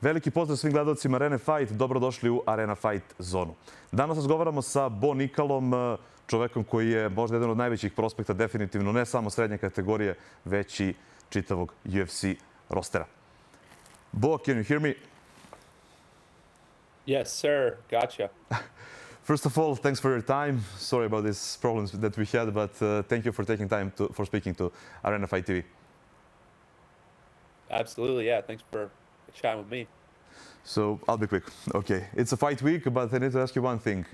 Veliki pozdrav svim gledalcima Arena Fight, dobrodošli u Arena Fight zonu. Danas razgovaramo sa Nickalom, čovekom koji je možda jedan od najvećih prospekta, definitivno ne samo srednje kategorije, već i čitavog UFC rostera. Bo, can you hear me? Yes, sir. Gotcha. First of all, thanks for your time. Sorry about these problems that we had, but thank you for taking time for speaking to Arena Fight TV. Absolutely, yeah. Thanks for chatting with me. So I'll be quick. Okay, it's a fight week, but I need to ask you one thing.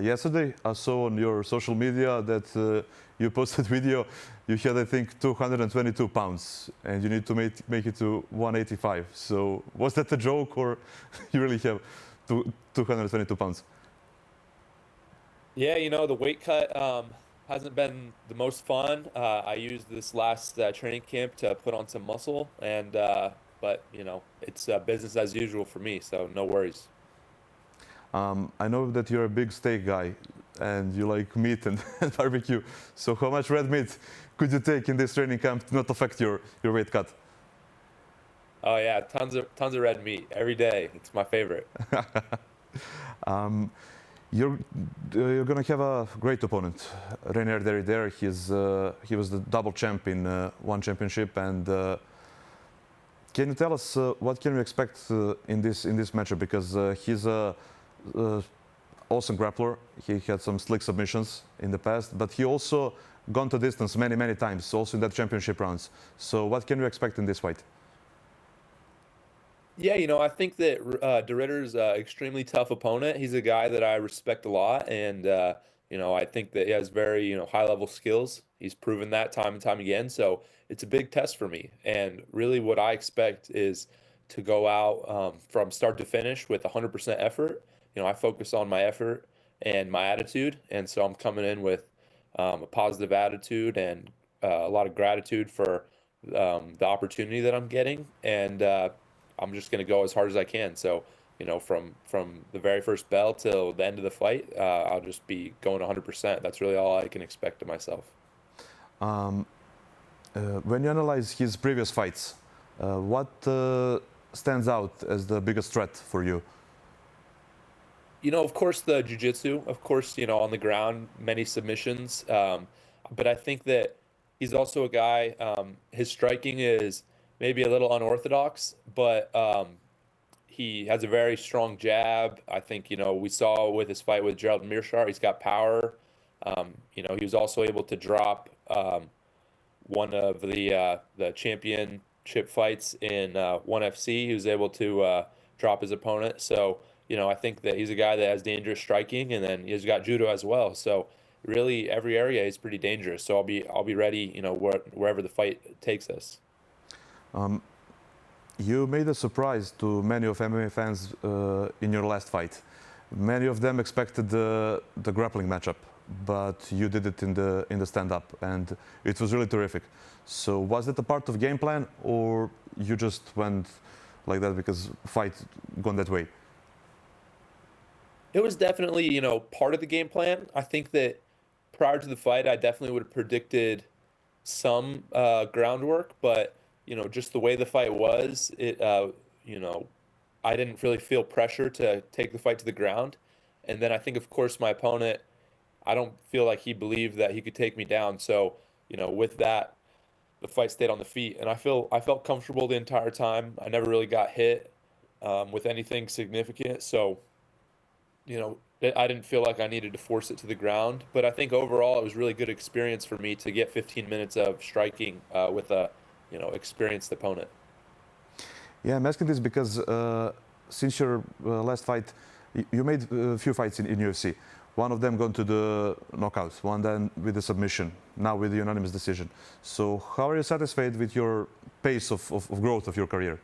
Yesterday, I saw on your social media that you posted video. You had, I think, 222 pounds, and you need to make it to 185. So was that a joke, or you really have 222 pounds? Yeah, you know, the weight cut hasn't been the most fun. I used this last training camp to put on some muscle, and but you know, it's business as usual for me, so no worries. I know that you're a big steak guy, and you like meat and barbecue. So how much red meat could you take in this training camp to not affect your weight cut? Oh yeah, tons of red meat every day. It's my favorite. You're gonna have a great opponent, Reinier Derrider. He was the double champ in one championship, and can you tell us what can we expect in this matchup? Because he's a awesome grappler. He had some slick submissions in the past, but he also gone to distance many times, also in that championship rounds. So what can we expect in this fight? Yeah, you know, I think that De Ridder's an extremely tough opponent. He's a guy that I respect a lot, and you know, I think that he has very, you know, high-level skills. He's proven that time and time again. So it's a big test for me. And really, what I expect is to go out from start to finish with 100% effort. You know, I focus on my effort and my attitude, and so I'm coming in with a positive attitude and a lot of gratitude for the opportunity that I'm getting, and I'm just going to go as hard as I can. So, you know, from the very first bell till the end of the fight, I'll just be going 100%. That's really all I can expect of myself. When you analyze his previous fights, what stands out as the biggest threat for you? You know, of course, the jiu-jitsu, of course, you know, on the ground, many submissions. But I think that he's also a guy, his striking is maybe a little unorthodox, but he has a very strong jab. I think, you know, we saw with his fight with Gerald Meerschaert, he's got power. You know, he was also able to drop one of the championship fights in ONE FC. He was able to drop his opponent. So, you know, I think that he's a guy that has dangerous striking, and then he's got judo as well. So really, every area is pretty dangerous. So I'll be ready, you know, wherever the fight takes us. You made a surprise to many of MMA fans in your last fight. Many of them expected the grappling matchup, but you did it in the stand-up, and it was really terrific. So was it a part of game plan, or you just went like that because fight gone that way? It was definitely, you know, part of the game plan. I think that prior to the fight, I definitely would have predicted some groundwork, but you know, just the way the fight was, you know, I didn't really feel pressure to take the fight to the ground. And then I think, of course, my opponent, I don't feel like he believed that he could take me down. So, you know, with that, the fight stayed on the feet, and I felt comfortable the entire time. I never really got hit with anything significant. So, you know, I didn't feel like I needed to force it to the ground. But I think overall, it was really good experience for me to get 15 minutes of striking with a, you know, experienced opponent. Yeah, I'm asking this because since your last fight, you made a few fights in UFC. One of them gone to the knockout, one then with the submission, now with the unanimous decision. So how are you satisfied with your pace of growth of your career?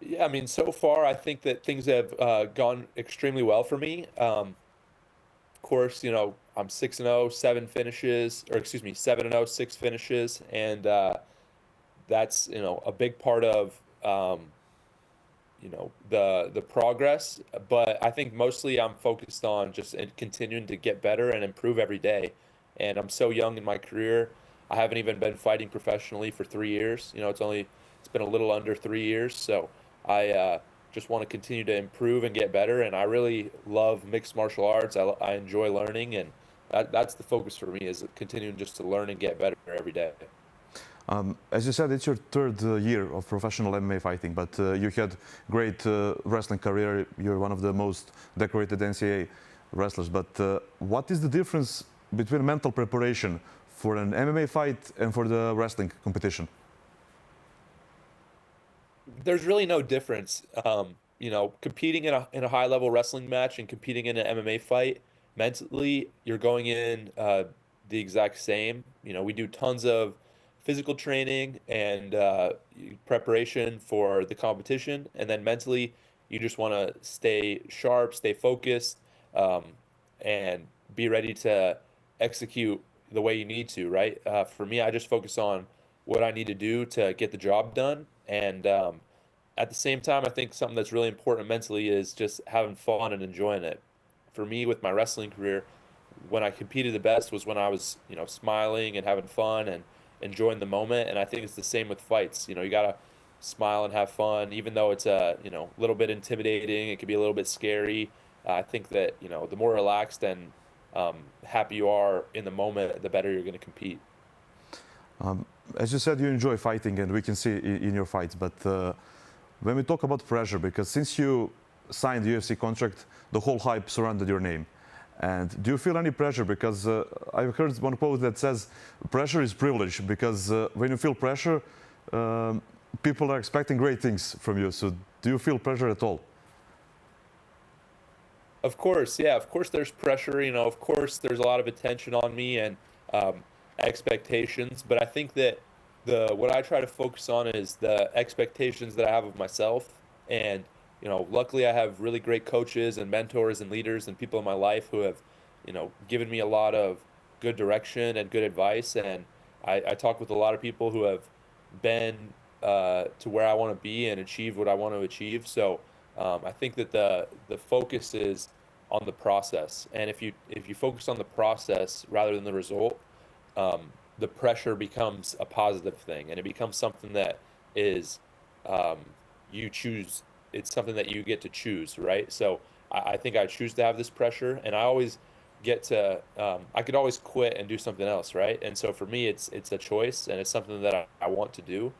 Yeah, I mean, so far, I think that things have gone extremely well for me. Of course, you know, I'm 6-0, 7 finishes, or excuse me, 7-0, 6 finishes, and that's, you know, a big part of you know, the progress. But I think mostly I'm focused on just continuing to get better and improve every day. And I'm so young in my career. I haven't even been fighting professionally for 3 years. You know, it's It's been a little under 3 years, so I just want to continue to improve and get better. And I really love mixed martial arts. I enjoy learning, and that's the focus for me, is continuing just to learn and get better every day. As you said, it's your third year of professional MMA fighting, but you had great wrestling career. You're one of the most decorated NCAA wrestlers. But what is the difference between mental preparation for an MMA fight and for the wrestling competition? There's really no difference. Competing in a high level wrestling match and competing in an MMA fight, mentally, you're going in the exact same. We do tons of physical training and preparation for the competition, and then mentally, you just want to stay sharp, stay focused, and be ready to execute the way you need to, right? For me, I just focus on what I need to do to get the job done. And at the same time, I think something that's really important mentally is just having fun and enjoying it. For me, with my wrestling career, when I competed the best was when I was, smiling and having fun and enjoying the moment. And I think it's the same with fights. You gotta smile and have fun, even though it's a, little bit intimidating. It could be a little bit scary. I think that, the more relaxed and happy you are in the moment, the better you're going to compete. As you said, you enjoy fighting, and we can see in your fights. But when we talk about pressure, because since you signed the UFC contract, the whole hype surrounded your name. And do you feel any pressure? Because I've heard one quote that says, pressure is privilege, because when you feel pressure, people are expecting great things from you. So do you feel pressure at all? Of course, yeah, of course there's pressure, of course there's a lot of attention on me and expectations, but I think that what I try to focus on is the expectations that I have of myself. And luckily I have really great coaches and mentors and leaders and people in my life who have given me a lot of good direction and good advice. And I talk with a lot of people who have been to where I want to be and achieved what I want to achieve. So I think that the focus is on the process, and if you focus on the process rather than the result, the pressure becomes a positive thing, and it becomes something that is you choose. It's something that you get to choose, right? So I think I choose to have this pressure, and I always get to. I could always quit and do something else, right? And so for me, it's a choice, and it's something that I want to do,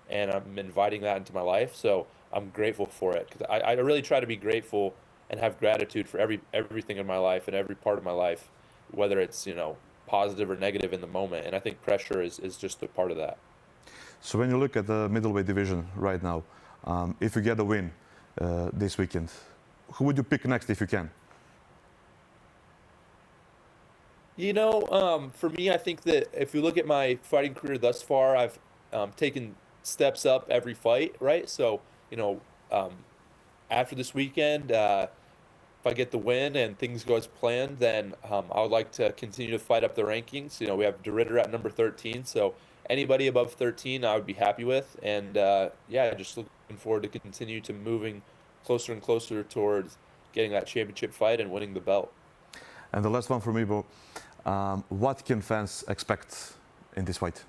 and I'm inviting that into my life. So I'm grateful for it, because I really try to be grateful and have gratitude for everything in my life and every part of my life, whether it's positive or negative in the moment. And I think pressure is just a part of that. So when you look at the middleweight division right now, if you get a win this weekend, who would you pick next if you can? For me, I think that if you look at my fighting career thus far, I've taken steps up every fight, right? So after this weekend, if I get the win and things go as planned, then I would like to continue to fight up the rankings. We have DeRitter at number 13, so anybody above 13 I would be happy with. And just looking forward to continue to moving closer and closer towards getting that championship fight and winning the belt. And the last one for me, Bo, what can fans expect in this fight?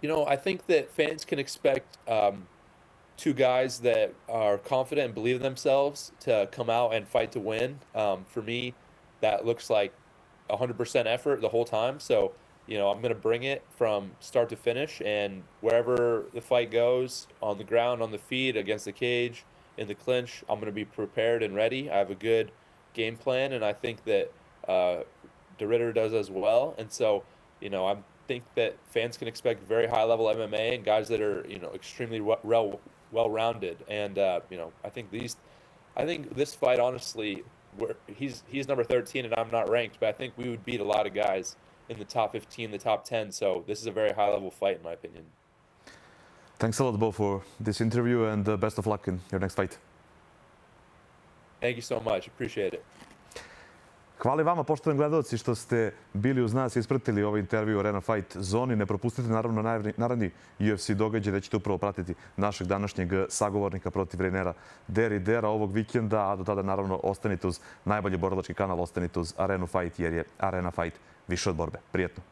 I think that fans can expect two guys that are confident and believe in themselves to come out and fight to win. For me, that looks like 100% effort the whole time. So, I'm going to bring it from start to finish, and wherever the fight goes, on the ground, on the feet, against the cage, in the clinch, I'm going to be prepared and ready. I have a good game plan, and I think that DeRitter does as well. And so, I think that fans can expect very high level MMA and guys that are, extremely well-rounded. And I think this fight, honestly, where he's number 13 and I'm not ranked, but I think we would beat a lot of guys in the top 15, the top 10. So this is a very high level fight in my opinion. Thanks a lot, Bo, for this interview, and best of luck in your next fight. Thank you so much. Appreciate it. Hvala i vama, poštovani gledalci, što ste bili uz nas i ispratili ovaj intervju Arena Fight Zoni. Ne propustite naravno naredni UFC događaj, da ćete upravo pratiti našeg današnjeg sagovornika protiv Rainiera Deridera ovog vikenda, a do tada naravno ostanite uz najbolji borilački kanal, ostanite uz Arenu Fight, jer je Arena Fight više od borbe. Prijetno.